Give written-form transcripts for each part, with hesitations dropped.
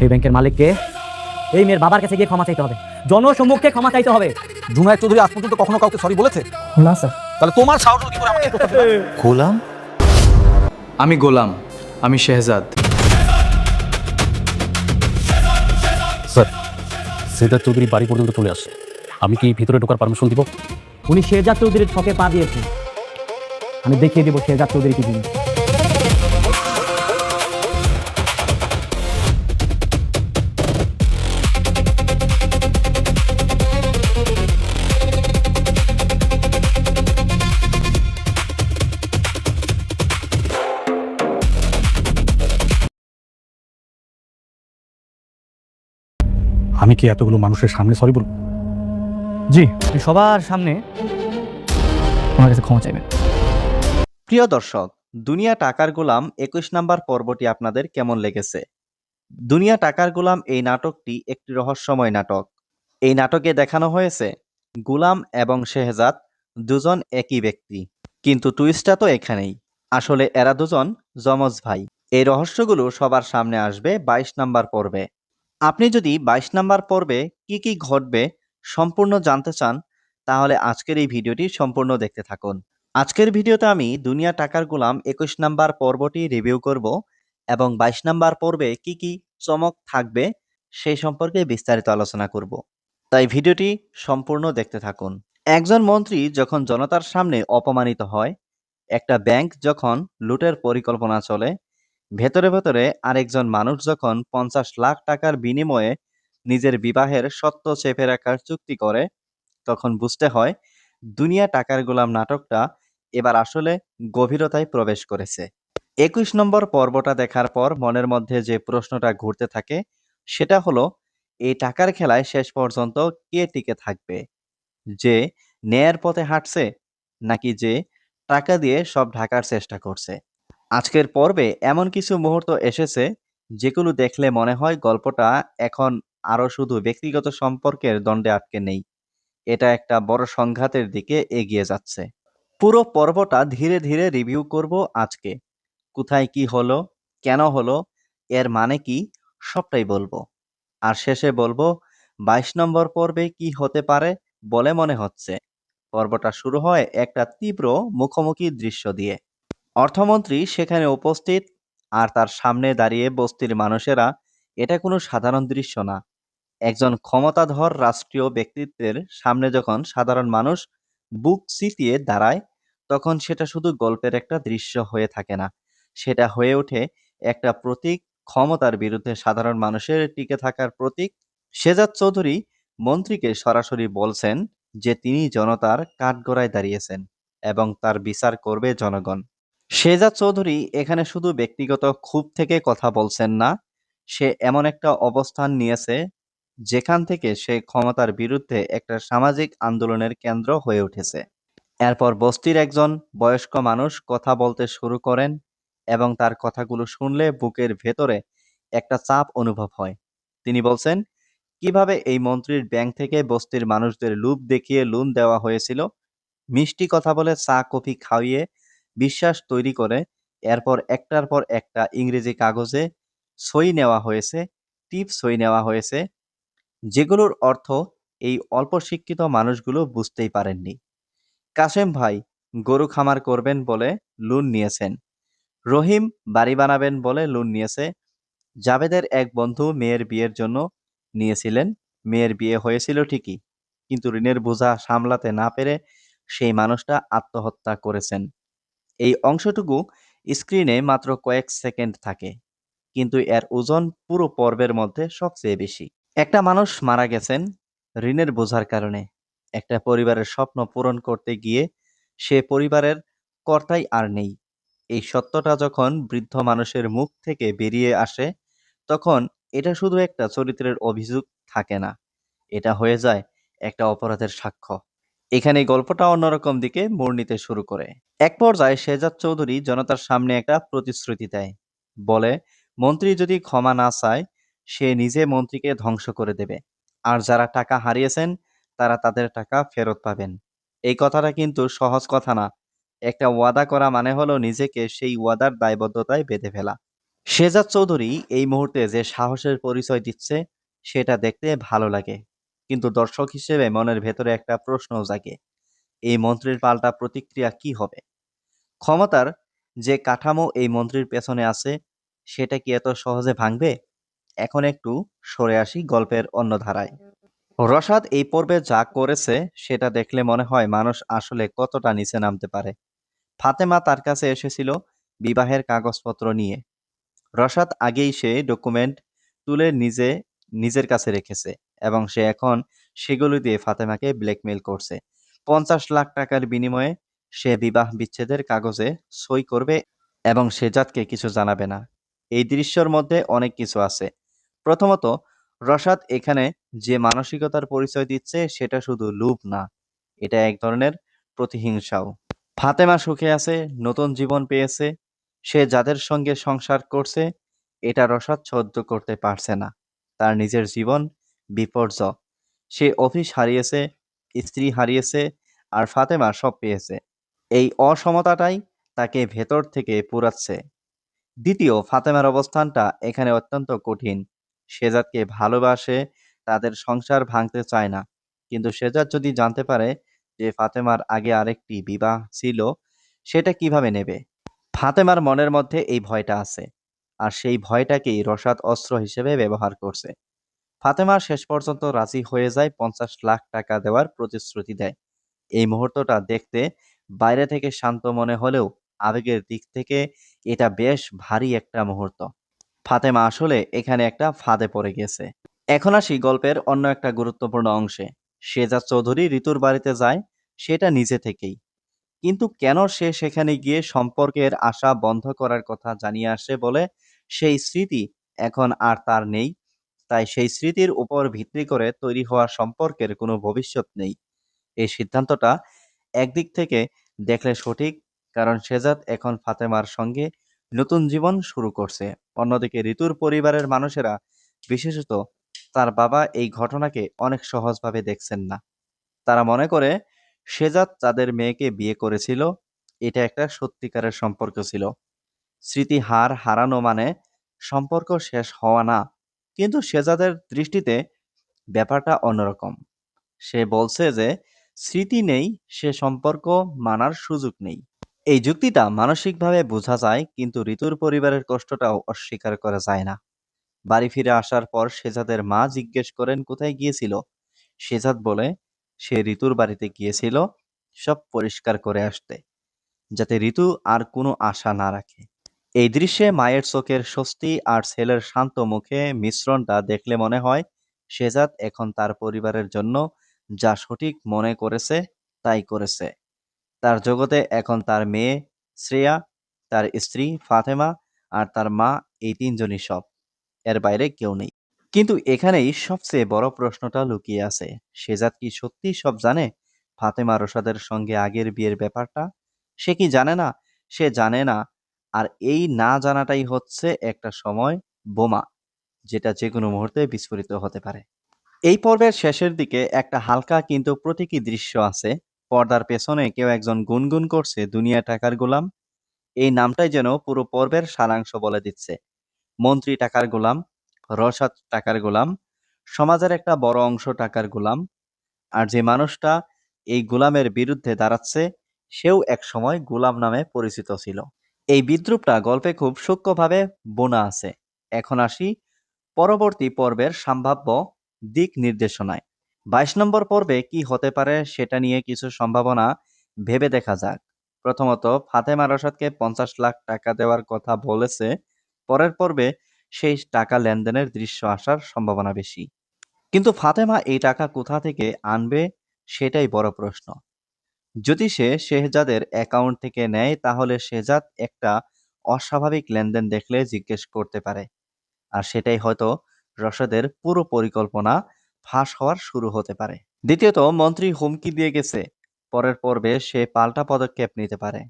এই ব্যাংকের মালিককে এই মেয়ের বাবার কাছে গিয়ে ক্ষমা চাইতে হবে, জনসম্মুখে ক্ষমা চাইতে হবে। জুনায়েদ চৌধুরী আজ পর্যন্ত কখনো কাউকে সরি বলেছে? না স্যার। তাহলে তোমার সাহস হলো কি করে আমাকে এই প্রস্তাব দিলে? গোলাম? আমি গোলাম, আমি শেহজাদ। স্যার, সেজাদ চৌধুরী বাড়ি পর্যন্ত চলে আসছে। আমি কি ভিতরে ঢোকার পারমিশন দিব? উনি শেহজাদ চৌধুরীর ছকে পা দিয়েছে। আমি দেখিয়ে দেবো শেহজাদ চৌধুরী কি জিনিস। আমি কি এতগুলো মানুষের সামনে সরি বলবো? জি, আপনি সবার সামনে ওনার কাছে ক্ষমা চাইবেন। প্রিয় দর্শক, দুনিয়া টাকার গোলাম 21 নাম্বার পর্বটি আপনাদের কেমন লেগেছে? দুনিয়া টাকার গোলাম এই নাটকটি একটি রহস্যময় নাটক। এই নাটকে দেখানো হয়েছে গোলাম এবং শেহজাদ দুজন একই ব্যক্তি, কিন্তু টুইস্টটা তো এখানেই। আসলে এরা দুজন যমজ ভাই। এই রহস্যগুলো সবার সামনে আসবে 22 নাম্বার পর্বে। আপনি যদি 22 নাম্বার পর্বে কি কি ঘটবে সম্পূর্ণ জানতে চান, তাহলে আজকের এই ভিডিওটি সম্পূর্ণ দেখতে থাকুন। আজকের ভিডিওতে আমি দুনিয়া টাকার গোলাম 21 নাম্বার পর্বটি রিভিউ করব এবং 22 নাম্বার পর্বে কি কি চমক থাকবে সেই সম্পর্কে বিস্তারিত আলোচনা করব। তাই ভিডিওটি সম্পূর্ণ দেখতে থাকুন। একজন মন্ত্রী যখন জনতার সামনে অপমানিত হয়, একটা ব্যাংক যখন লুটের পরিকল্পনা চলে, ভেতরে ভেতরে আরেকজন মানুষ যখন 50 লাখ টাকার বিনিময়ে নিজের বিবাহের সত্য চেপে রাখার চুক্তি করে, তখন বুঝতে হয় দুনিয়া টাকার গোলাম নাটকটা এবার আসলে গভীরতায় প্রবেশ করেছে। 21 নম্বর পর্বটা দেখার পর মনের মধ্যে যে প্রশ্নটা ঘুরতে থাকে সেটা হলো, এই টাকার খেলায় শেষ পর্যন্ত কে টিকে থাকবে? যে ন্যায়ের পথে হাঁটছে, নাকি যে টাকা দিয়ে সব ঢাকার চেষ্টা করছে? আজকের পর্বে এমন কিছু মুহূর্ত এসেছে যেগুলো দেখলে মনে হয় গল্পটা এখন আরো শুধু ব্যক্তিগত সম্পর্কের দ্বন্দ্বে আটকে নেই, এটা একটা বড় সংঘাতের দিকে এগিয়ে যাচ্ছে। পুরো পর্বটা ধীরে ধীরে রিভিউ করব আজকে। কোথায় কি হলো, কেন হলো, এর মানে কি, সবটাই বলবো। আর শেষে বলবো 22 নম্বর পর্বে কি হতে পারে বলে মনে হচ্ছে। পর্বটা শুরু হয় একটা তীব্র মুখোমুখি দৃশ্য দিয়ে। অর্থমন্ত্রী সেখানে উপস্থিত, আর তার সামনে দাঁড়িয়ে বস্তির মানুষেরা। এটা কোনো সাধারণ দৃশ্য না। একজন ক্ষমতাধর রাষ্ট্রীয় ব্যক্তিত্বের সামনে যখন সাধারণ মানুষ বুক চিতিয়ে দাঁড়ায়, তখন সেটা শুধু গল্পের একটা দৃশ্য হয়ে থাকে না, সেটা হয়ে ওঠে একটা প্রতীক, ক্ষমতার বিরুদ্ধে সাধারণ মানুষের টিকে থাকার প্রতীক। শেহজাদ চৌধুরী মন্ত্রীকে সরাসরি বলছেন যে তিনি জনতার কাঠগড়ায় দাঁড়িয়েছেন এবং তার বিচার করবে জনগণ। শেহজাদ চৌধুরী এখানে শুধু ব্যক্তিগত ক্ষোভ থেকে কথা বলছেন না, সে এমন একটা অবস্থান নিয়েছে যেখান থেকে সে ক্ষমতার বিরুদ্ধে একটা সামাজিক আন্দোলনের কেন্দ্র হয়ে উঠেছে। এরপর বস্তির একজন বয়স্ক মানুষ কথা বলতে শুরু করেন এবং তার কথাগুলো শুনলে বুকের ভেতরে একটা চাপ অনুভব হয়। তিনি বলছেন কিভাবে এই মন্ত্রীর ব্যাংক থেকে বস্তির মানুষদের লোভ দেখিয়ে লোন দেওয়া হয়েছিল, মিষ্টি কথা বলে চা কফি খাইয়ে বিশ্বাস তৈরি করে, এরপর একটার পর একটা ইংরেজি কাগজে সই নেওয়া হয়েছে, টিপ সই নেওয়া হয়েছে, যেগুলোর অর্থ এই অল্প শিক্ষিত মানুষগুলো বুঝতেই পারেননি। কাশেম ভাই গরু খামার করবেন বলে লোন নিয়েছেন, রহিম বাড়ি বানাবেন বলে লোন নিয়েছে, জাবেদের এক বন্ধু মেয়ের বিয়ের জন্য নিয়েছিলেন, মেয়ের বিয়ে হয়েছিল ঠিকই, কিন্তু ঋণের বোঝা সামলাতে না পেরে সেই মানুষটা আত্মহত্যা করেছেন। এই অংশটুকু স্ক্রিনে মাত্র কয়েক সেকেন্ড থাকে, কিন্তু এর ওজন পুরো পর্বের মধ্যে সবচেয়ে বেশি। একটা মানুষ মারা গেছেন ঋণের বোঝার কারণে। একটা পরিবারের স্বপ্ন পূরণ করতে গিয়ে সে পরিবারের কর্তাই আর নেই। এই সত্যটা যখন বৃদ্ধ মানুষের মুখ থেকে বেরিয়ে আসে, তখন এটা শুধু একটা চরিত্রের অভিযোগ থাকে না, এটা হয়ে যায় একটা অপরাধের সাক্ষ্য। এখানে গল্পটা অন্যরকম দিকে মোড় নিতে শুরু করে। এক পর্যায়ে শেহজাদ চৌধুরী জনতার সামনে একটা প্রতিশ্রুতি দেয়, বলে মন্ত্রী যদি ক্ষমা না চায় সে নিজে মন্ত্রীকে ধ্বংস করে দেবে, আর যারা টাকা হারিয়েছেন তারা তাদের টাকা ফেরত পাবেন। এই কথাটা কিন্তু সহজ কথা না। একটা ওয়াদা করা মানে হলো নিজেকে সেই ওয়াদার দায়বদ্ধতায় বেঁধে ফেলা। শেহজাদ চৌধুরী এই মুহূর্তে যে সাহসের পরিচয় দিচ্ছে সেটা দেখতে ভালো লাগে, কিন্তু দর্শক হিসেবে মনের ভেতরে একটা প্রশ্নও জাগে, এই মন্ত্রীর পাল্টা প্রতিক্রিয়া কি হবে? ক্ষমতার যে কাঠামো এই মন্ত্রীর পেছনে আছে সেটা কি এত সহজে ভাঙবে? এখন একটু সরে আসি গল্পের অন্য ধারায়। রশাদ এই পর্বে যা করেছে সেটা দেখলে মনে হয় মানুষ আসলে কতটা নিচে নামতে পারে। ফাতেমা তার কাছে এসেছিল বিবাহের কাগজপত্র নিয়ে। রশাদ আগেই সে ডকুমেন্ট তুলে নিজের কাছে রেখেছে এবং সে এখন সেগুলো দিয়ে ফাতেমাকে ব্ল্যাকমেইল করছে। 50 লাখ টাকার বিনিময়ে সে বিবাহ বিচ্ছেদের কাগজে সই করবে এবং শেহজাদকে কিছু জানাবে না। এই দৃশ্যের মধ্যে অনেক কিছু আছে। প্রথমত, রশাদ এখানে যে মানসিকতার পরিচয় দিচ্ছে সেটা শুধু লোভ না, এটা এক ধরনের প্রতিহিংসাও। ফাতেমা সুখে আছে, নতুন জীবন পেয়েছে, সে যাদের সঙ্গে সংসার করছে এটা রশাদ সহ্য করতে পারছে না। তার নিজের জীবন বিপর্যয়। সে অফিস হারিয়েছে, স্ত্রী হারিয়েছে, আর ফাতেমা সব পেয়েছে। এই অসমতাটাই তাকে ভেতর থেকে পোড়াচ্ছে। দ্বিতীয়, ফাতেমার অবস্থানটা এখানে অত্যন্ত কঠিন। শেহজাদকে ভালোবাসে, তাদের সংসার ভাঙতে চায় না, কিন্তু শেহজাদ যদি জানতে পারে যে ফাতেমার আগে আরেকটি বিবাহ ছিল, সেটা কিভাবে নেবে? ফাতেমার মনের মধ্যে এই ভয়টা আছে, আর সেই ভয়টাকেই রশাদ অস্ত্র হিসেবে ব্যবহার করছে। ফাতেমা শেষ পর্যন্ত রাজি হয়ে যায়, 50 লাখ টাকা দেওয়ার প্রতিশ্রুতি দেয়। এই মুহূর্তটা দেখতে বাইরে থেকে শান্ত মনে হলেও আবেগের দিক থেকে এটা বেশ ভারী একটা মুহূর্ত। ফাতেমা আসলে এখানে একটা ফাঁদে পড়ে গেছে। এখন আসি গল্পের অন্য একটা গুরুত্বপূর্ণ অংশে। শেহজাদ চৌধুরী ঋতুর বাড়িতে যায় সেটা নিজে থেকেই, কিন্তু কেন সে সেখানে গিয়ে সম্পর্কের আশা বন্ধ করার কথা জানিয়ে আসে বলে সেই স্মৃতি এখন আর তার নেই। তাই সেই স্মৃতির উপর ভিত্তি করে তৈরি হওয়া সম্পর্কের কোনো ভবিষ্যৎ নেই। এই সিদ্ধান্তটা একদিক থেকে দেখলে সঠিক, কারণ শেহজাদ এখন ফাতেমার সঙ্গে নতুন জীবন শুরু করছে। অন্যদিকে ঋতুর পরিবারের মানুষেরা, বিশেষত তার বাবা, এই ঘটনাকে অনেক সহজভাবে দেখছেন না। তারা মনে করে শেহজাদ তাদের মেয়েকে বিয়ে করেছিল, এটা একটা সত্যিকারের সম্পর্ক ছিল। স্মৃতি হারানো মানে সম্পর্ক শেষ হওয়া না। কিন্তু শেহজাদের দৃষ্টিতে ব্যাপারটা অন্যরকম। সে বলছে যে স্মৃতি নেই, সে সম্পর্ক মানার সুযোগ নেই। এই যুক্তিটা মানসিকভাবে বোঝা যায়, কিন্তু ঋতুর পরিবারের কষ্টটাও অস্বীকার করা যায় না। বাড়ি ফিরে আসার পর শেহজাদের মা জিজ্ঞেস করেন কোথায় গিয়েছিল। শেহজাদ বলে সে ঋতুর বাড়িতে গিয়েছিল সব পরিষ্কার করে আসতে, যাতে ঋতু আর কোনো আশা না রাখে। এই দৃশ্যে মায়ের চোখের স্বস্তি আর ছেলের শান্ত মুখে মিশ্রণটা দেখলে মনে হয় শেহজাদ এখন তার পরিবারের জন্য যা সঠিক মনে করেছে তাই করেছে। তার জগতে এখন তার মেয়ে শ্রেয়া, তার স্ত্রী ফাতেমা আর তার মা, এই তিনজনই সব, এর বাইরে কেউ নেই। কিন্তু এখানেই সবচেয়ে বড় প্রশ্নটা লুকিয়ে আছে। শেহজাদ কি সত্যি সব জানে? ফাতেমা রশাদের সঙ্গে আগের বিয়ের ব্যাপারটা সে কি জানে না? সে জানে না, আর এই না জানাটাই হচ্ছে একটা সময় বোমা, যেটা যে কোনো মুহূর্তে বিস্ফোরিত হতে পারে। এই পর্বের শেষের দিকে একটা হালকা কিন্তু প্রতীকী দৃশ্য আছে। পর্দার পেছনে কেউ একজন গুনগুন করছে দুনিয়া টাকার গোলাম। এই নামটাই যেন পুরো পর্বের সারাংশ বলে দিচ্ছে। মন্ত্রী টাকার গোলাম, রসাদ টাকার গোলাম, সমাজের একটা বড় অংশ টাকার গোলাম, আর যে মানুষটা এই গোলামের বিরুদ্ধে দাঁড়াচ্ছে সেও একসময় গোলাম নামে পরিচিত ছিল। এই বিদ্রূপটা গল্পে খুব সূক্ষ্মভাবে বোনা আছে। এখন আসি পরবর্তী পর্বের সম্ভাব্য দিক নির্দেশনায়। 22 নম্বর পর্বে কি হতে পারে সেটা নিয়ে কিছু সম্ভাবনা ভেবে দেখা যাক। প্রথমত, ফাতেমা রশাদকে 50 লাখ টাকা দেওয়ার কথা বলেছে। পরের পর্বে সেই টাকা লেনদেনের দৃশ্য আসার সম্ভাবনা বেশি। কিন্তু ফাতেমা এই টাকা কোথা থেকে আনবে সেটাই বড় প্রশ্ন। যদি সে শেহজাদের অ্যাকাউন্ট থেকে নেয় তাহলে শেহজাদ একটা অস্বাভাবিক লেনদেন দেখলে জিজ্ঞেস করতে পারে, আর সেটাই হয়তো রশাদের পুরো পরিকল্পনা ফাঁস হওয়ার শুরু হতে পারে। দ্বিতীয়ত, মন্ত্রী হুমকি দিয়ে গেছে, পরের পর্বে সে পাল্টা পদক্ষেপ নিতে পারে।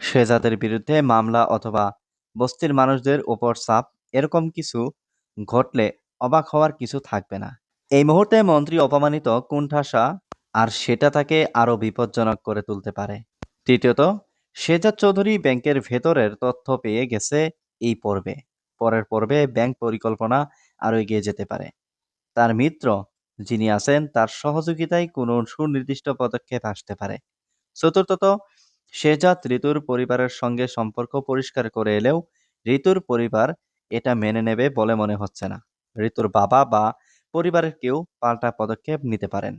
শেহজাদের বিরুদ্ধে মামলা অথবা বস্তির মানুষদের উপর চাপ, এরকম কিছু ঘটলে অবাক হওয়ার কিছু থাকবে না। এই মুহূর্তে মন্ত্রী অপমানিত, কুণ্ঠাসা, আর সেটা তাকে আরো বিপজ্জনক করে তুলতে পারে। তৃতীয়ত, শেহজাদ চৌধুরী ব্যাংকের ভেতরের তথ্য পেয়ে গেছে এই পর্বে। পরের পর্বে ব্যাংক পরিকল্পনা আরও এগিয়ে যেতে পারে। তার মিত্র যিনি আছেন তার সহযোগিতায় কোনো সুনির্দিষ্ট পদক্ষেপ আসতে পারে। চতুর্থত, শেহজাদ ঋতুর পরিবারের সঙ্গে সম্পর্ক পরিষ্কার করে এলেও ঋতুর পরিবার এটা মেনে নেবে বলে মনে হচ্ছে না। ঋতুর বাবা বা পরিবারের কেউ পাল্টা পদক্ষেপ নিতে পারেন,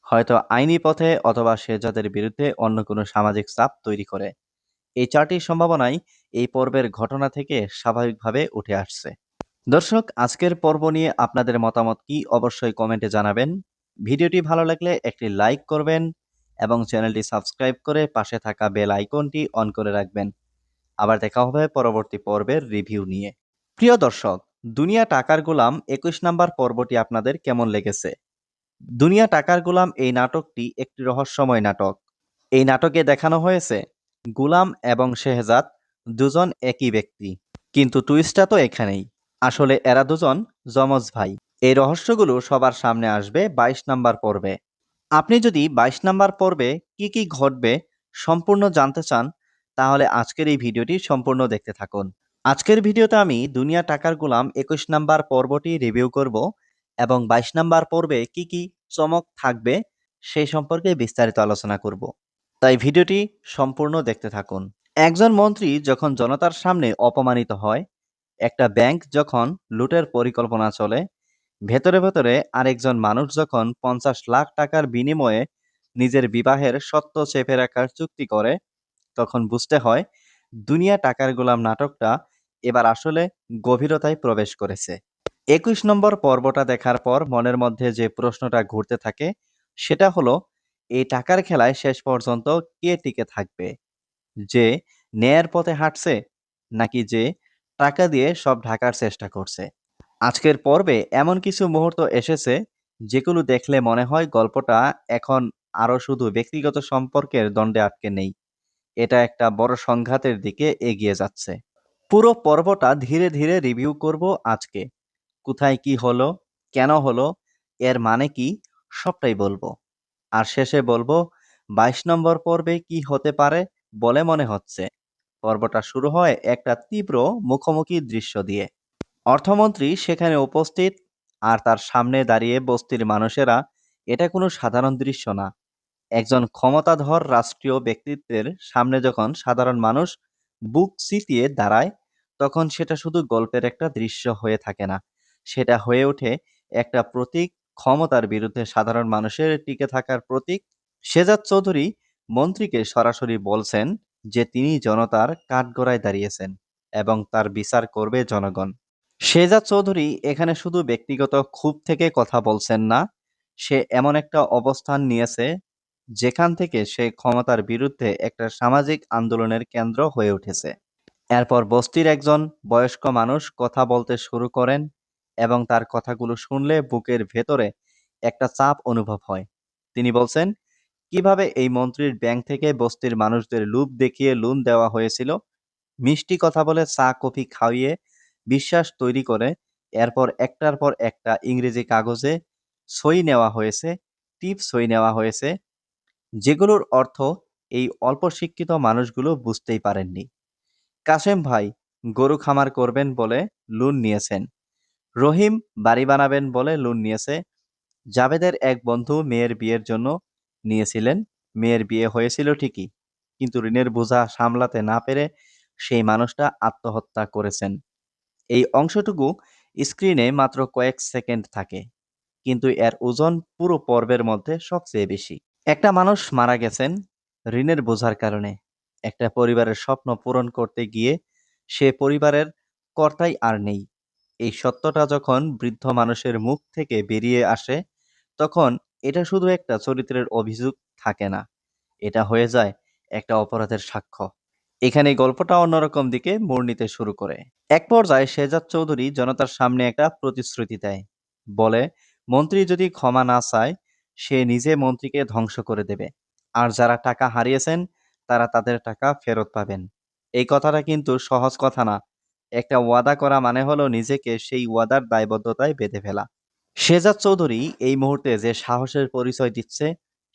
হয়তো আইনি পথে অথবা শেহজাদের বিরুদ্ধে অন্য কোনো সামাজিক চাপ তৈরি করে। এই চারটি সম্ভাবনাই এই পর্বের ঘটনা থেকে স্বাভাবিকভাবে উঠে আসছে। দর্শক, আজকের পর্ব নিয়ে আপনাদের মতামত কি অবশ্যই কমেন্টে জানাবেন। ভিডিওটি ভালো লাগলে একটি লাইক করবেন এবং চ্যানেলটি সাবস্ক্রাইব করে পাশে থাকা বেল আইকনটি অন করে রাখবেন। আবার দেখা হবে পরবর্তী পর্বের রিভিউ নিয়ে। প্রিয় দর্শক, দুনিয়া টাকার গোলাম 21 নম্বর পর্বটি আপনাদের কেমন লেগেছে? দুনিয়া টাকার গোলাম এই নাটকটি একটি রহস্যময় নাটক। এই নাটকে দেখানো হয়েছে গোলাম এবং শেহজাদ দুজন একই ব্যক্তি, কিন্তু টুইস্টটা তো এখানেই। আসলে এরা দুজন যমজ ভাই। এই রহস্যগুলো সবার সামনে আসবে 22 নম্বর পর্বে। আপনি যদি 22 নম্বর পর্বে কি কি ঘটবে সম্পূর্ণ জানতে চান, তাহলে আজকের এই ভিডিওটি সম্পূর্ণ দেখতে থাকুন। আজকের ভিডিওতে আমি দুনিয়া টাকার গোলাম 21 নম্বর পর্বটি রিভিউ করব এবং 22 নম্বর পর্বে কি কি চমক থাকবে সেই সম্পর্কে বিস্তারিত আলোচনা করব। তাই ভিডিওটি সম্পূর্ণ দেখতে থাকুন। একজন মন্ত্রী যখন জনতার সামনে অপমানিত হয়, একটা ব্যাংক যখন লুটের পরিকল্পনা চলে, ভেতরে ভেতরে আরেকজন মানুষ যখন 50 লাখ টাকার বিনিময়ে নিজের বিবাহের সত্য চেপে রাখার চুক্তি করে, তখন বুঝতে হয় দুনিয়া টাকার গোলাম নাটকটা এবার আসলে গভীরতায় প্রবেশ করেছে। 21 নম্বর পর্বটা দেখার পর মনের মধ্যে যে প্রশ্নটা ঘুরতে থাকে সেটা হলো, এই টাকার খেলায় শেষ পর্যন্ত কে টিকে থাকবে? যে ন্যায়ের পথে হাঁটছে, নাকি যে টাকা দিয়ে সব ঢাকার চেষ্টা করছে? আজকের পর্বে এমন কিছু মুহূর্ত এসেছে যেগুলো দেখলে মনে হয় গল্পটা এখন আরো শুধু ব্যক্তিগত সম্পর্কের দ্বন্দ্বে আটকে নেই, এটা একটা বড় সংঘাতের দিকে এগিয়ে যাচ্ছে। পুরো পর্বটা ধীরে ধীরে রিভিউ করব আজকে। কোথায় কি হলো, কেন হলো, এর মানে কি, সবটাই বলবো। আর শেষে বলবো 22 নম্বর পর্বে কি হতে পারে বলে মনে হচ্ছে। পর্বটা শুরু হয় একটা তীব্র মুখোমুখি দৃশ্য দিয়ে। অর্থমন্ত্রী সেখানে উপস্থিত, আর তার সামনে দাঁড়িয়ে বস্তির মানুষেরা। এটা কোনো সাধারণ দৃশ্য না। একজন ক্ষমতাধর রাষ্ট্রীয় ব্যক্তিত্বের সামনে যখন সাধারণ মানুষ বুক চিতিয়ে দাঁড়ায়, তখন সেটা শুধু গল্পের একটা দৃশ্য হয়ে থাকে না, সেটা হয়ে ওঠে একটা প্রতীক, ক্ষমতার বিরুদ্ধে সাধারণ মানুষের টিকে থাকার প্রতীক। শেহজাদ চৌধুরী মন্ত্রীকে সরাসরি বলছেন যে তিনি জনতার কাঠগড়ায় দাঁড়িয়েছেন এবং তার বিচার করবে জনগণ। শেহজাদ চৌধুরী এখানে শুধু ব্যক্তিগত ক্ষোভ থেকে কথা বলছেন না, সে এমন একটা অবস্থান নিয়েছে যেখান থেকে সে ক্ষমতার বিরুদ্ধে একটা সামাজিক আন্দোলনের কেন্দ্র হয়ে উঠেছে। এরপর বস্তির একজন বয়স্ক মানুষ কথা বলতে শুরু করেন এবং তার কথাগুলো শুনলে বুকের ভেতরে একটা চাপ অনুভব হয়। তিনি বলছেন কিভাবে এই মন্ত্রীর ব্যাংক থেকে বস্তির মানুষদের লোভ দেখিয়ে লোন দেওয়া হয়েছিল, মিষ্টি কথা বলে চা কফি খাইয়ে বিশ্বাস তৈরি করে, এরপর একটার পর একটা ইংরেজি কাগজে সই নেওয়া হয়েছে, টিপ সই নেওয়া হয়েছে, যেগুলোর অর্থ এই অল্প শিক্ষিত মানুষগুলো বুঝতেই পারেননি। কাশেম ভাই গরু খামার করবেন বলে লোন নিয়েছেন, রহিম বাড়ি বানাবেন বলে লোন নিয়েছে, জাবেদের এক বন্ধু মেয়ের বিয়ের জন্য নিয়েছিলেন, মেয়ের বিয়ে হয়েছিল ঠিকই, কিন্তু ঋণের বোঝা সামলাতে না পেরে সেই মানুষটা আত্মহত্যা করেছেন। এই অংশটুকু স্ক্রিনে মাত্র কয়েক সেকেন্ড থাকে, কিন্তু এর ওজন পুরো পর্বের মধ্যে সবচেয়ে বেশি। একটা মানুষ মারা গেছেন ঋণের বোঝার কারণে। একটা পরিবারের স্বপ্ন পূরণ করতে গিয়ে সে পরিবারের কর্তাই আর নেই। এই সত্যটা যখন বৃদ্ধ মানুষের মুখ থেকে বেরিয়ে আসে, তখন এটা শুধু একটা চরিত্রের অভিযোগ থাকে না, এটা হয়ে যায় একটা অপরাধের সাক্ষ্য। এখানে গল্পটা অন্যরকম দিকে মোড় নিতে শুরু করে। এক পর্যায়ে শেহজাদ চৌধুরী জনতার সামনে একটা প্রতিশ্রুতি দেয়, বলে মন্ত্রী যদি ক্ষমা না চায় সে নিজে মন্ত্রীকে ধ্বংস করে দেবে, আর যারা টাকা হারিয়েছেন তারা তাদের টাকা ফেরত পাবেন। এই কথাটা কিন্তু সহজ কথা না। একটা ওয়াদা করা মানে হলো নিজেকে সেই ওয়াদার দায়বদ্ধতায় বেঁধে ফেলা। শেহজাদ চৌধুরী এই মুহূর্তে যে সাহসের পরিচয় দিচ্ছে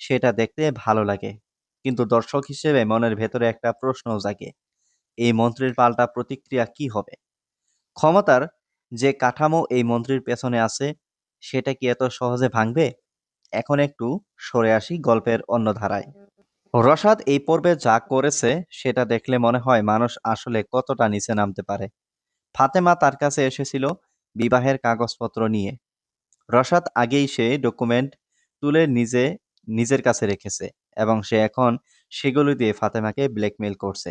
সেটা দেখতে ভালো লাগে, কিন্তু দর্শক হিসেবে মনের ভেতরে একটা প্রশ্ন জাগে, এই মন্ত্রীর পাল্টা প্রতিক্রিয়া কি হবে? ক্ষমতার যে কাঠামো এই মন্ত্রীর পেছনে আছে সেটা কি এত সহজে ভাঙবে? এখন একটু সরে আসি গল্পের অন্য ধারায়। রশাদ এই পর্বে যা করেছে সেটা দেখলে মনে হয় মানুষ আসলে কতটা নিচে নামতে পারে। ফাতেমা তার কাছে এসেছিল বিবাহের কাগজপত্র নিয়ে। রশাদ আগেই সে ডকুমেন্ট তুলে নিজের কাছে রেখেছে এবং সে এখন সেগুলো দিয়ে ফাতেমাকে ব্ল্যাকমেইল করছে।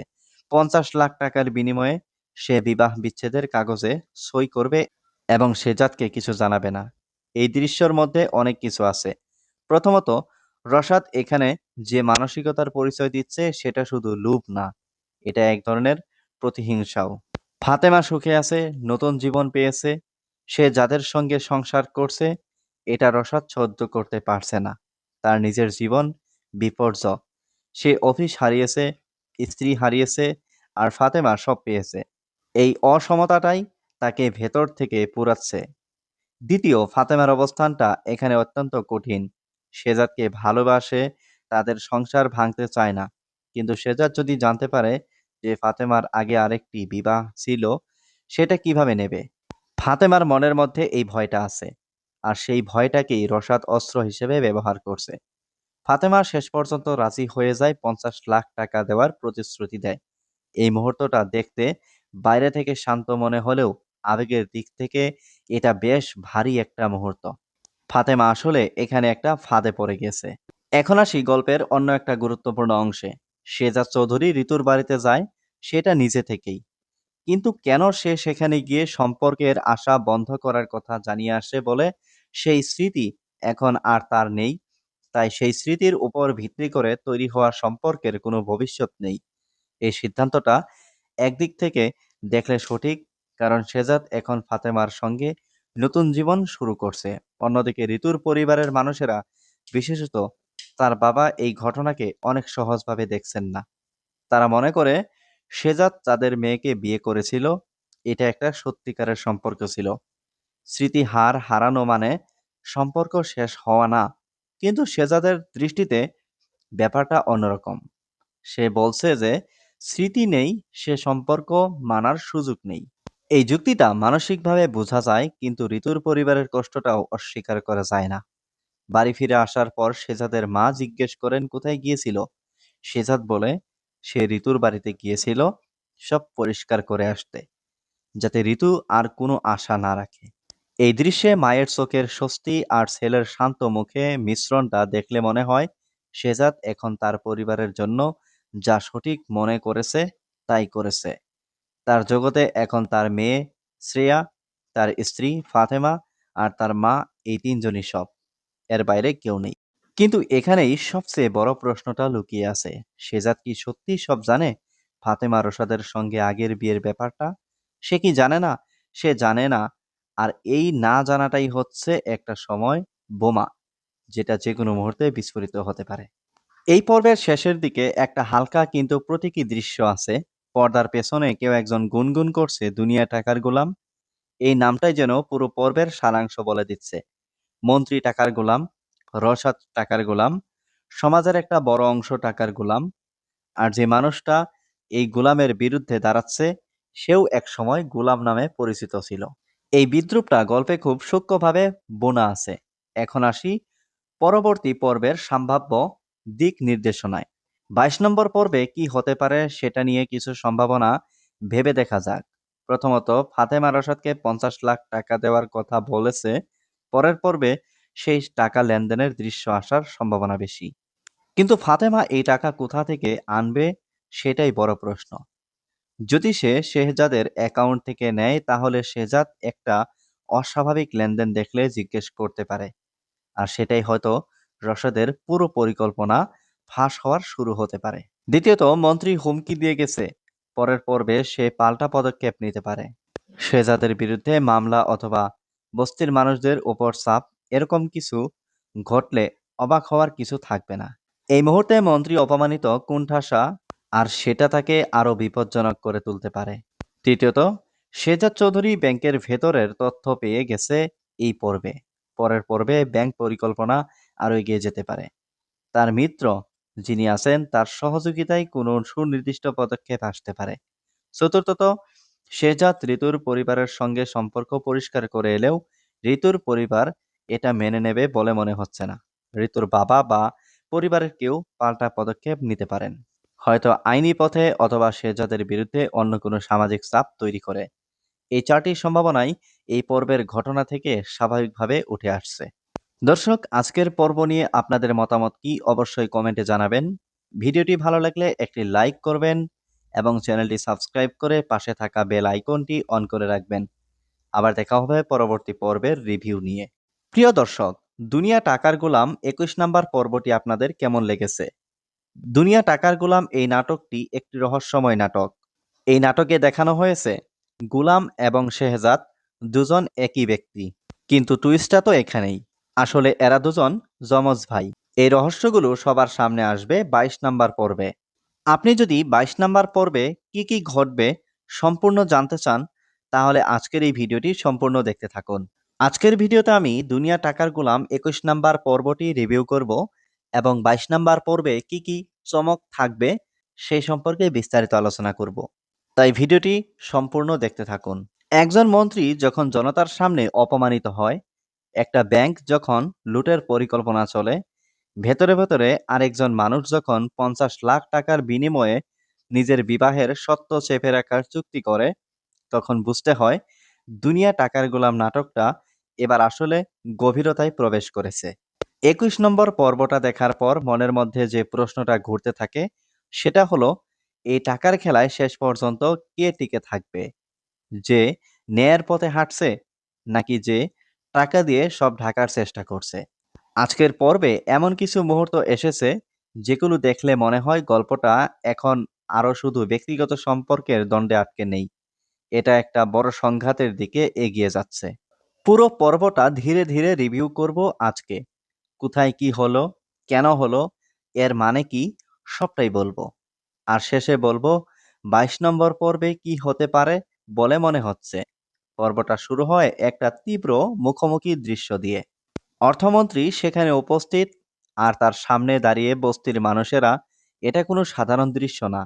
৫০ লাখ টাকার বিনিময়ে সে বিবাহ বিচ্ছেদের কাগজে সই করবে এবং শেজাদকে কিছু জানাবে না। এই দৃশ্যের মধ্যে অনেক কিছু আছে। প্রথমত, রশাদ এখানে যে মানসিকতার পরিচয় দিচ্ছে সেটা শুধু লোভ না, এটা এক ধরনের প্রতিহিংসাও। ফাতেমা সুখে আছে, নতুন জীবন পেয়েছে, সে যাদের সঙ্গে সংসার করছে এটা রশাদ সহ্য করতে পারছে না। তার নিজের জীবন বিপর্যয়। সে অফিস হারিয়েছে, স্ত্রী হারিয়েছে, আর ফাতেমা সব পেয়েছে। এই অসমতাটাই তাকে ভেতর থেকে পুড়াচ্ছে। দ্বিতীয়, ফাতেমার অবস্থানটা এখানে অত্যন্ত কঠিন। শেজাদকে ভালোবাসে, তাদের সংসার ভাঙতে চায় না, কিন্তু শেজাদ যদি জানতে পারে যে ফাতেমার আগে আরেকটি বিবাহ ছিল, সেটা কিভাবে নেবে? ফাতেমার মনের মধ্যে এই ভয়টা আছে, আর সেই ভয়টাকেই রশাদ অস্ত্র হিসেবে ব্যবহার করছে। ফাতেমা শেষ পর্যন্ত রাজি হয়ে যায়, ৫০ লাখ টাকা দেওয়ার প্রতিশ্রুতি দেয়। এই মুহূর্তটা দেখতে বাইরে থেকে শান্ত মনে হলেও আবেগের দিক থেকে এটা বেশ ভারী একটা মুহূর্ত। ফাতেমা আসলে এখানে একটা ফাঁদে পড়ে গেছে। এখন আসি গল্পের অন্য একটা গুরুত্বপূর্ণ অংশে। শেজাদ চৌধুরী ঋতুর বাড়িতে যায় সেটা নিজে থেকেই, কিন্তু কেন সে সেখানে গিয়ে সম্পর্কের আশা বন্ধ করার কথা জানিয়ে আসে বলে সেই স্মৃতি এখন আর তার নেই। তাই সেই স্মৃতির উপর ভিত্তি করে তৈরি হওয়া সম্পর্কের কোনো ভবিষ্যৎ নেই। এই সিদ্ধান্তটা একদিক থেকে দেখলে সঠিক, কারণ শেজাদ এখন ফাতেমার সঙ্গে নতুন জীবন শুরু করছে। অন্যদিকে ঋতুর পরিবারের মানুষেরা, বিশেষত তার বাবা, এই ঘটনাকে অনেক সহজভাবে দেখছেন না। তারা মনে করে শেজাদ তাদের মেয়েকে বিয়ে করেছিল, এটা একটা সত্যিকারের সম্পর্ক ছিল। স্মৃতি হারানো মানে সম্পর্ক শেষ হওয়া না। কিন্তু শেজাদের দৃষ্টিতে ব্যাপারটা অন্যরকম। সে বলছে যে স্মৃতি নেই, সে সম্পর্ক মানার সুযোগ নেই। এই যুক্তিটা মানসিকভাবে বোঝা যায়, কিন্তু ঋতুর পরিবারের কষ্টটাও অস্বীকার করা যায় না। বাড়ি ফিরে আসার পর শেজাদের মা জিজ্ঞেস করেন কোথায় গিয়েছিল। শেজাদ বলে সে ঋতুর বাড়িতে গিয়েছিল সব পরিষ্কার করে আসতে, যাতে ঋতু আর কোনো আশা না রাখে। এই দৃশ্যে মায়ের চোখের স্বস্তি আর ছেলের শান্ত মুখে মিশ্রণটা দেখলে মনে হয় শেজাদ এখন তার পরিবারের জন্য যা সঠিক মনে করেছে তাই করেছে। তার জগতে এখন তার মেয়ে শ্রেয়া, তার স্ত্রী ফাতেমা আর তার মা, এই তিনজনই সব। এর বাইরে কেউ নেই। কিন্তু এখানেই সবচেয়ে বড় প্রশ্নটা লুকিয়ে আছে। শেজাদ কি সত্যি সব জানে? ফাতেমা রশাদের সঙ্গে আগের বিয়ের ব্যাপারটা সে কি জানে না? সে জানে না। আর এই না জানাটাই হচ্ছে একটা সময় বোমা, যেটা যে কোনো মুহূর্তে বিস্ফোরিত হতে পারে। এই পর্বের শেষের দিকে একটা হালকা কিন্তু প্রতীকী দৃশ্য আছে। পর্দার পেছনে কেউ একজন গুনগুন করছে দুনিয়া টাকার গোলাম। এই নামটাই যেন পুরো পর্বের সারাংশ বলে দিচ্ছে। মন্ত্রী টাকার গোলাম, রশাদ টাকার গোলাম, সমাজের একটা বড় অংশ টাকার গোলাম। আর যে মানুষটা এই গোলামের বিরুদ্ধে দাঁড়াচ্ছে সেও একসময় গোলাম নামে পরিচিত ছিল। এই বিদ্রূপটা গল্পে খুব সূক্ষ্মভাবে বোনা আছে। এখন আসি পরবর্তী পর্বের সম্ভাব্য দিক নির্দেশনায়। ২২ নম্বর পর্বে কি হতে পারে সেটা নিয়ে কিছু সম্ভাবনা ভেবে দেখা যাক। প্রথমত, ফাতেমা রশাদকে ৫০ লাখ টাকা দেওয়ার কথা বলেছে। পরের পর্বে সেই টাকা লেনদেনের দৃশ্য আসার সম্ভাবনা বেশি। কিন্তু ফাতেমা এই টাকা কোথা থেকে আনবে সেটাই বড় প্রশ্ন। যদি সে শেহজাদের অ্যাকাউন্ট থেকে নেয়, তাহলে শেহজাদ একটা অস্বাভাবিক লেনদেন দেখলে জিজ্ঞেস করতে পারে, আর সেটাই হয়তো রশাদের পুরো পরিকল্পনা ফাঁস হওয়ার শুরু হতে পারে। দ্বিতীয়ত, মন্ত্রী হুমকি দিয়ে গেছে, পরের পর্বে সে পাল্টা পদক্ষেপ নিতে পারে। শেহজাদের বিরুদ্ধে মামলা অথবা বস্তির মানুষদের উপর চাপ, এরকম কিছু ঘটলে অবাক হওয়ার কিছু থাকবে না। এই মুহূর্তে মন্ত্রী অপমানিত, কুণ্ঠাসা, আর সেটা তাকে আরো বিপজ্জনক করে তুলতে পারে। তৃতীয়ত, শেহজাদ চৌধুরী ব্যাংকের ভেতরের তথ্য পেয়ে গেছে এই পর্বে। পরের পর্বে ব্যাংক পরিকল্পনা আরো এগিয়ে যেতে পারে। তার মিত্র যিনি আছেন তার সহযোগিতায় কোনো সুনির্দিষ্ট পদক্ষেপ আসতে পারে। চতুর্থত, শেহজাদ ঋতুর পরিবারের সঙ্গে সম্পর্ক পরিষ্কার করে এলেও ঋতুর পরিবার এটা মেনে নেবে বলে মনে হচ্ছে না। ঋতুর বাবা বা পরিবারের কেউ পাল্টা পদক্ষেপ নিতে পারেন, হয়তো আইনি পথে অথবা শেহজাদের বিরুদ্ধে অন্য কোনো সামাজিক চাপ তৈরি করে। এই চারটি সম্ভাবনাই এই পর্বের ঘটনা থেকে স্বাভাবিকভাবে উঠে আসছে। দর্শক, আজকের পর্ব নিয়ে আপনাদের মতামত কি অবশ্যই কমেন্টে জানাবেন। ভিডিওটি ভালো লাগলে একটি লাইক করবেন এবং চ্যানেলটি সাবস্ক্রাইব করে পাশে থাকা বেল আইকনটি অন করে রাখবেন। আবার দেখা হবে পরবর্তী পর্বের রিভিউ নিয়ে। প্রিয় দর্শক, দুনিয়া টাকার গোলাম 21 নম্বর পর্বটি আপনাদের কেমন লেগেছে? দুনিয়া টাকার গোলাম এই নাটকটি একটি রহস্যময় নাটক। এই নাটকে দেখানো হয়েছে গুলাম এবং শেহজাদ দুজন একই ব্যক্তি, কিন্তু টুইস্টটা তো এখানেই। আসলে এরা দুজন যমজ ভাই। এই রহস্যগুলো সবার সামনে আসবে 22 নম্বর পর্বে। আপনি যদি 22 নম্বর পর্বে কি কি ঘটবে সম্পূর্ণ জানতে চান, তাহলে আজকের এই ভিডিওটি সম্পূর্ণ দেখতে থাকুন। আজকের ভিডিওতে আমি দুনিয়া টাকার গোলাম 21 নম্বর পর্বটি রিভিউ করব এবং 22 নম্বর পর্বে কি কি চমক থাকবে সেই সম্পর্কে বিস্তারিত আলোচনা করব। তাই ভিডিওটি সম্পূর্ণ দেখতে থাকুন। একজন মন্ত্রী যখন জনতার সামনে অপমানিত হয়, একটা ব্যাংক যখন লুটের পরিকল্পনা চলে, ভেতরে ভেতরে আরেকজন মানুষ যখন 50 লাখ টাকার বিনিময়ে নিজের বিবাহের সত্য চেপে রাখার চুক্তি করে, তখন বুঝতে হয় দুনিয়া টাকার গোলাম নাটকটা এবার আসলে গভীরতায় প্রবেশ করেছে। 21 নম্বর পর্বটা দেখার পর মনের মধ্যে যে প্রশ্নটা ঘুরতে থাকে সেটা হলো, এই টাকার খেলায় শেষ পর্যন্ত কে টিকে থাকবে? যে ন্যায়ের পথে হাঁটছে, নাকি যে টাকা দিয়ে সব ঢাকার চেষ্টা করছে? আজকের পর্বে এমন কিছু মুহূর্ত এসেছে যেগুলো দেখলে মনে হয় গল্পটা এখন আরো শুধু ব্যক্তিগত সম্পর্কের দ্বন্দ্বে আটকে নেই, এটা একটা বড় সংঘাতের দিকে এগিয়ে যাচ্ছে। পুরো পর্বটা ধীরে ধীরে রিভিউ করব আজকে। কোথায় কি হলো, কেন হলো, এর মানে কি, সবটাই বলবো। আর শেষে বলবো 22 নম্বর পর্বে কি হতে পারে বলে মনে হচ্ছে। পর্বটা শুরু হয় একটা তীব্র মুখোমুখি দৃশ্য দিয়ে। অর্থমন্ত্রী সেখানে উপস্থিত, আর তার সামনে দাঁড়িয়ে বস্তির মানুষেরা। এটা কোনো সাধারণ দৃশ্য না।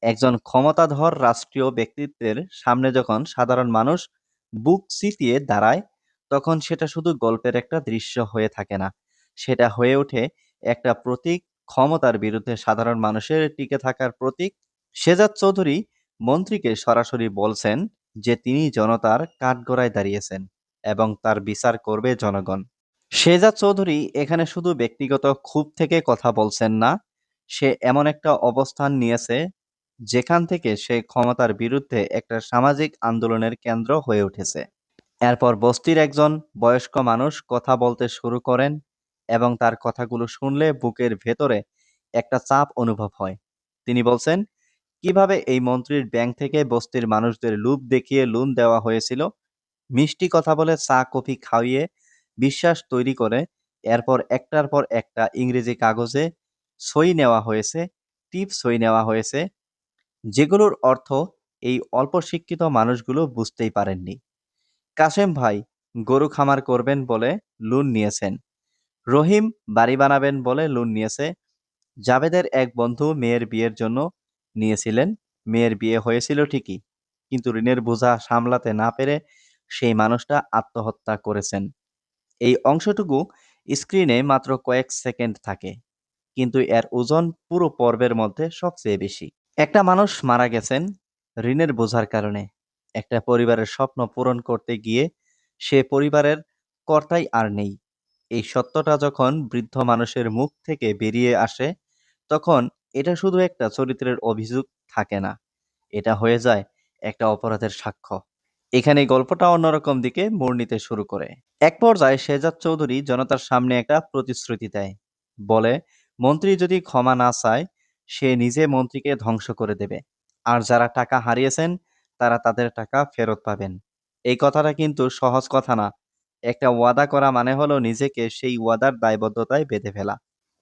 একজন ক্ষমতাধর রাষ্ট্রীয় ব্যক্তিত্বের সামনে যখন সাধারণ মানুষ বুক চিতিয়ে দাঁড়ায়, তখন সেটা শুধু গল্পের একটা দৃশ্য হয়ে থাকে না, সেটা হয়ে ওঠে একটা প্রতীক, ক্ষমতার বিরুদ্ধে সাধারণ মানুষের টিকে থাকার প্রতীক। শেহজাদ চৌধুরী মন্ত্রীকে সরাসরি বলছেন যে তিনি জনতার কাঠগড়ায় দাঁড়িয়েছেন এবং তার বিচার করবে জনগণ। শেহজাদ চৌধুরী এখানে শুধু ব্যক্তিগত ক্ষোভ থেকে কথা বলছেন না, সে এমন একটা অবস্থান নিয়েছে যেখান থেকে সে ক্ষমতার বিরুদ্ধে একটা সামাজিক আন্দোলনের কেন্দ্র হয়ে উঠেছে। এরপর বস্তির একজন বয়স্ক মানুষ কথা বলতে শুরু করেন এবং তার কথাগুলো শুনলে বুকের ভেতরে একটা চাপ অনুভব হয়। তিনি বলছেন কিভাবে এই মন্ত্রীর ব্যাংক থেকে বস্তির মানুষদের লোভ দেখিয়ে লোন দেওয়া হয়েছিল, মিষ্টি কথা বলে চা কফি খাইয়ে বিশ্বাস তৈরি করে, এরপর একটার পর একটা ইংরেজি কাগজে সই নেওয়া হয়েছে, টিপ সই নেওয়া হয়েছে, যেগুলোর অর্থ এই অল্প শিক্ষিত মানুষগুলো বুঝতেই পারেননি। কাশেম ভাই গরু খামার করবেন বলে লোন নিয়েছেন, রহিম বাড়ি বানাবেন বলে লোন নিয়েছে, জাবেদের এক বন্ধু মেয়ের বিয়ের জন্য নিয়েছিলেন, মেয়ের বিয়ে হয়েছিল ঠিকই, কিন্তু ঋণের বোঝা সামলাতে না পেরে সেই মানুষটা আত্মহত্যা করেছেন। এই অংশটুকু স্ক্রিনে মাত্র কয়েক সেকেন্ড থাকে, কিন্তু এর ওজন পুরো পর্বের মধ্যে সবচেয়ে বেশি। একটা মানুষ মারা গেছেন ঋণের বোঝার কারণে। একটা পরিবারের স্বপ্ন পূরণ করতে গিয়ে সে পরিবারের কর্তাই আর নেই। এই সত্যটা যখন বৃদ্ধ মানুষের মুখ থেকে বেরিয়ে আসে, তখন এটা শুধু একটা চরিত্রের অভিযোগ থাকে না, এটা হয়ে যায় একটা অপরাধের সাক্ষ্য। এখানে গল্পটা অন্যরকম দিকে মোড় নিতে শুরু করে। এক পর্যায়ে শেহজাদ চৌধুরী জনতার সামনে একটা প্রতিশ্রুতি দেয়, বলে মন্ত্রী যদি ক্ষমা না চায় সে নিজে মন্ত্রীকে ধ্বংস করে দেবে, আর যারা টাকা হারিয়েছেন তারা তাদের টাকা ফেরত পাবেন। এই কথাটা কিন্তু সহজ কথা না। একটা ওয়াদা করা মানে হলো নিজেকে সেই ওয়াদার দায়বদ্ধতায় বেঁধে ফেলা।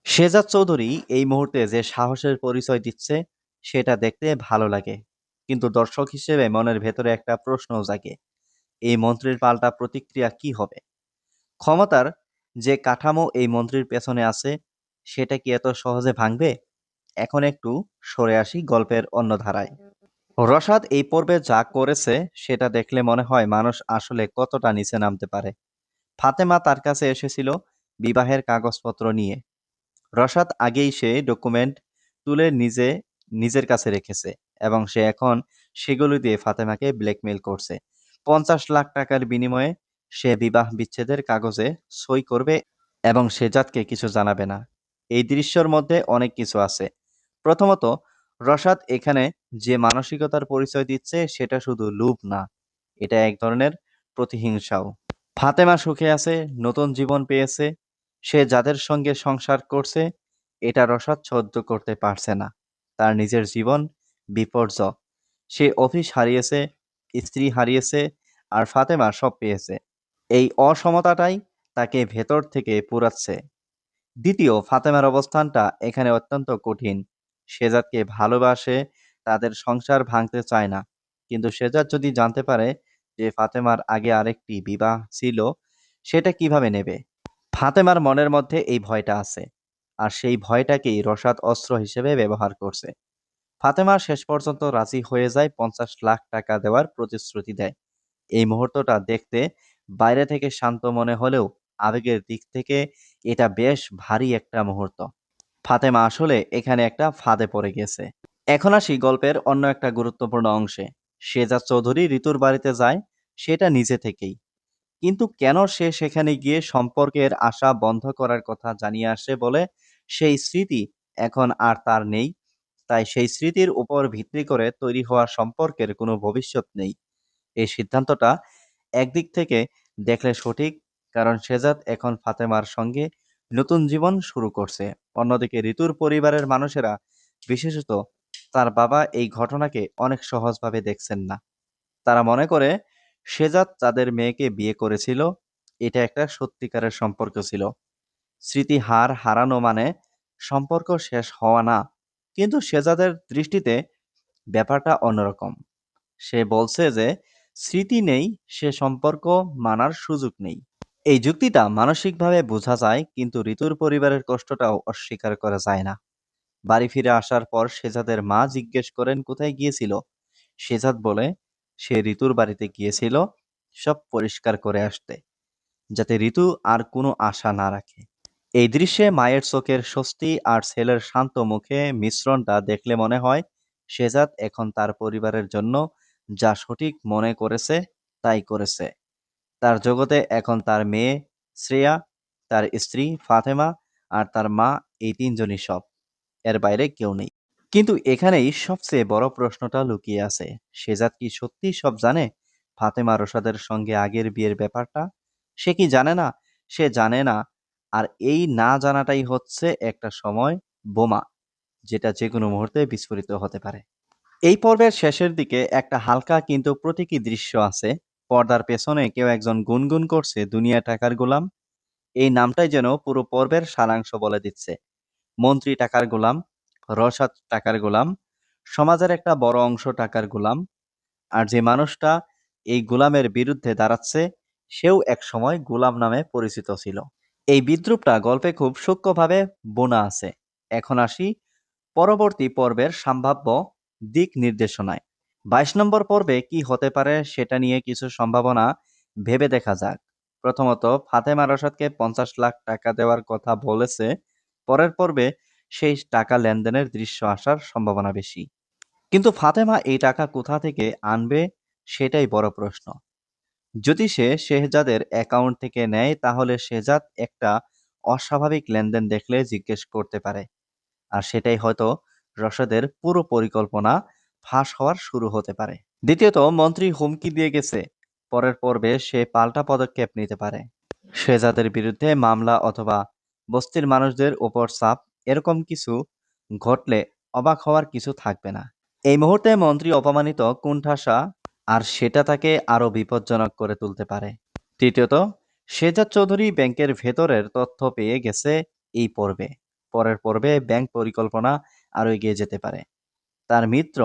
শেহজাদ চৌধুরী এই মুহূর্তে যে সাহসের পরিচয় দিচ্ছে সেটা দেখতে ভালো লাগে, কিন্তু দর্শক হিসেবে মনের ভেতরে একটা প্রশ্ন জাগে, এই মন্ত্রীর পাল্টা প্রতিক্রিয়া কি হবে? ক্ষমতার যে কাঠামো এই মন্ত্রীর পেছনে আছে সেটা কি এত সহজে ভাঙবে? এখন একটু সরে আসি গল্পের অন্য ধারায়। রশাদ এই পর্বে যা করেছে সেটা দেখলে মনে হয় মানুষ আসলে কতটা নিচে নামতে পারে। ফাতেমা তার কাছে এসেছিল বিবাহের কাগজপত্র নিয়ে। রশাদ আগেই সে ডকুমেন্ট তুলে নিজের কাছে রেখেছে এবং সে এখন সেগুলো দিয়ে ফাতেমাকে ব্ল্যাকমেইল করছে। 50 লাখ টাকার বিনিময়ে সে বিবাহ বিচ্ছেদের কাগজে সই করবে এবং শেজাদকে কিছু জানাবে না। এই দৃশ্যের মধ্যে অনেক কিছু আছে। প্রথমত, রশাদ এখানে যে মানসিকতার পরিচয় দিচ্ছে সেটা শুধু লোভ না, এটা এক ধরনের প্রতিহিংসাও। ফাতেমা সুখে আছে, নতুন জীবন পেয়েছে, সে যাদের সঙ্গে সংসার করছে এটা রশাদ সহ্য করতে পারছে না। তার নিজের জীবন বিপর্যয়। সে অফিস হারিয়েছে, স্ত্রী হারিয়েছে, আর ফাতেমা সব পেয়েছে। এই অসমতাটাই তাকে ভেতর থেকে পোড়াচ্ছে। দ্বিতীয়, ফাতেমার অবস্থানটা এখানে অত্যন্ত কঠিন। শেজাদকে ভালোবাসে, তাদের সংসার ভাঙতে চায় না, কিন্তু শেজাদ যদি জানতে পারে যে ফাতেমার আগে আরেকটি বিবাহ ছিল, সেটা কিভাবে নেবে? ফাতেমার মনের মধ্যে এই ভয়টা আছে, আর সেই ভয়টাকেই রশাদ অস্ত্র হিসেবে ব্যবহার করছে। ফাতেমা শেষ পর্যন্ত রাজি হয়ে যায়, 50 লাখ টাকা দেওয়ার প্রতিশ্রুতি দেয়। এই মুহূর্তটা দেখতে বাইরে থেকে শান্ত মনে হলেও আবেগের দিক থেকে এটা বেশ ভারী একটা মুহূর্ত। ফাতেমা আসলে এখানে একটা ফাঁদে পড়ে গেছে। এখন আসি গল্পের অন্য একটা গুরুত্বপূর্ণ অংশে। শেজাদ চৌধুরী ঋতুর বাড়িতে যায় সেটা নিজে থেকেই, কিন্তু কেন সে সেখানে গিয়ে সম্পর্কের আশা বন্ধ করার কথা জানিয়ে আসে বলে সেই স্মৃতি এখন আর তার নেই। তাই সেই স্মৃতির উপর ভিত্তি করে তৈরি হওয়া সম্পর্কের কোনো ভবিষ্যৎ নেই। এই সিদ্ধান্তটা একদিক থেকে দেখলে সঠিক, কারণ শেজাদ এখন ফাতেমার সঙ্গে নতুন জীবন শুরু করছে। অন্যদিকে ঋতুর পরিবারের মানুষেরা, বিশেষত তার বাবা, এই ঘটনাকে অনেক সহজভাবে দেখছেন না। তারা মনে করে শেজাদ তাদের মেয়েকে বিয়ে করেছিল, এটা একটা সত্যিকারের সম্পর্ক ছিল। স্মৃতি হারানো মানে সম্পর্ক শেষ হওয়া না। কিন্তু শেজাদের দৃষ্টিতে ব্যাপারটা অন্যরকম। সে বলছে যে স্মৃতি নেই, সে সম্পর্ক মানার সুযোগ নেই। এই যুক্তিটা মানসিকভাবে বোঝা যায়, কিন্তু ঋতুর পরিবারের কষ্টটাও অস্বীকার করা যায় না। বাড়ি ফিরে আসার পর শেজাদের মা জিজ্ঞেস করেন কোথায় গিয়েছিল। শেজাদ বলে সে ঋতুর বাড়িতে গিয়েছিল সব পরিষ্কার করে আসতে, যাতে ঋতু আর কোনো আশা না রাখে। এই দৃশ্যে মায়ের চোখের স্বস্তি আর ছেলের শান্ত মুখে মিশ্রণটা দেখলে মনে হয় শেজাদ এখন তার পরিবারের জন্য যা সঠিক মনে করেছে তাই করেছে। তার জগতে এখন তার মেয়ে শ্রেয়া, তার স্ত্রী ফাতেমা আর তার মা, এই তিনজনই সব। এর বাইরে কেউ নেই। কিন্তু এখানেই সবচেয়ে বড় প্রশ্নটা লুকিয়ে আছে। শেজাদ কি সত্যি সব জানে? ফাতেমা রশাদের সঙ্গে আগের বিয়ের ব্যাপারটা সে কি জানে না? সে জানে না। আর এই না জানাটাই হচ্ছে একটা সময় বোমা, যেটা যে কোনো মুহূর্তে বিস্ফোরিত হতে পারে। এই পর্বের শেষের দিকে একটা হালকা কিন্তু প্রতীকী দৃশ্য আছে। পর্দার পেছনে কেউ একজন গুনগুন করছে দুনিয়া টাকার গোলাম। এই নামটাই যেন পুরো পর্বের সারাংশ বলে দিচ্ছে। মন্ত্রী টাকার গোলাম, রসাদ টাকার গোলাম, সমাজের একটা বড় অংশ টাকার গোলাম। আর যে মানুষটা এই গোলামের বিরুদ্ধে দাঁড়াচ্ছে সেও এক সময় গোলাম নামে পরিচিত ছিল। এই বিদ্রূপটা গল্পে খুব সূক্ষ্মভাবে বোনা আছে। এখন আসি পরবর্তী পর্বের সম্ভাব্য দিক নির্দেশনায়। 22 নম্বর পর্বে কি হতে পারে সেটা নিয়ে কিছু সম্ভাবনা ভেবে দেখা যাক। প্রথমত, ফাতেমা রশাদকে 50 লাখ টাকা দেওয়ার কথা বলেছে। পরের পর্বে সেই টাকা লেনদেনের দৃশ্য আসার সম্ভাবনা বেশি। কিন্তু ফাতেমা এই টাকা কোথা থেকে আনবে সেটাই বড় প্রশ্ন। যদি সে শেহজাদের অ্যাকাউন্ট থেকে নেয়, তাহলে শেহজাদ একটা অস্বাভাবিক লেনদেন দেখলে জিজ্ঞেস করতে পারে, আর সেটাই হয়তো রশাদের পুরো পরিকল্পনা ফাঁস হওয়ার শুরু হতে পারে। দ্বিতীয়ত, মন্ত্রী হুমকি দিয়ে গেছে, পরের পর্বে সে পাল্টা পদক্ষেপ নিতে পারে। শেহজাদের বিরুদ্ধে মামলা অথবা বস্তির মানুষদের উপর চাপ, এরকম কিছু ঘটলে অবাক হওয়ার কিছু থাকবে না। এই মুহূর্তে মন্ত্রী অপমানিত, কুণ্ঠাসা, আর সেটা তাকে আরো বিপজ্জনক করে তুলতে পারে। তৃতীয়ত, শেহজাদ চৌধুরী ব্যাংকের ভেতরের তথ্য পেয়ে গেছে এই পর্বে। পরের পর্বে ব্যাংক পরিকল্পনা আরো এগিয়ে যেতে পারে। তার মিত্র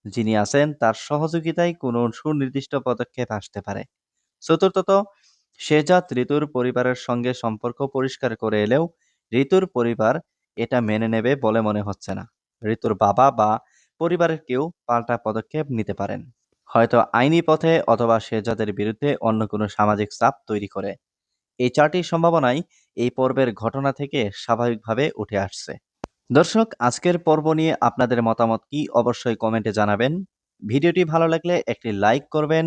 যিনি আছেন তার সহযোগিতায় কোনো সুনির্দিষ্ট পদক্ষেপ আসতে পারে। চতুর্থত, শেহজাদ ঋতুর পরিবারের সঙ্গে সম্পর্ক পরিষ্কার করে এলেও ঋতুর পরিবার এটা মেনে নেবে বলে মনে হচ্ছে না। ঋতুর বাবা বা পরিবারের কেউ পাল্টা পদক্ষেপ নিতে পারেন, হয়তো আইনি পথে অথবা শেহজাদের বিরুদ্ধে অন্য কোনো সামাজিক চাপ তৈরি করে। এই চারটি সম্ভাবনাই এই পর্বের ঘটনা থেকে স্বাভাবিকভাবে উঠে আসছে। দর্শক, আজকের পর্ব নিয়ে আপনাদের মতামত কি অবশ্যই কমেন্টে জানাবেন। ভিডিওটি ভালো লাগলে একটি লাইক করবেন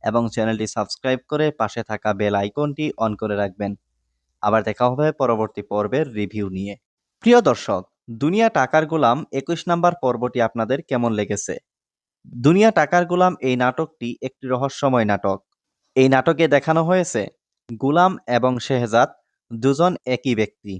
এবং চ্যানেলটি সাবস্ক্রাইব করে পাশে থাকা বেল আইকনটি অন করে রাখবেন। আবার দেখা হবে পরবর্তী পর্বের রিভিউ নিয়ে। প্রিয় দর্শক, দুনিয়া টাকার গোলাম 21 নাম্বার পর্বটি আপনাদের কেমন লেগেছে? দুনিয়া টাকার গোলাম এই নাটকটি একটি রহস্যময় নাটক। এই নাটকে দেখানো হয়েছে গোলাম এবং শেহজাদ দুজন একই ব্যক্তি।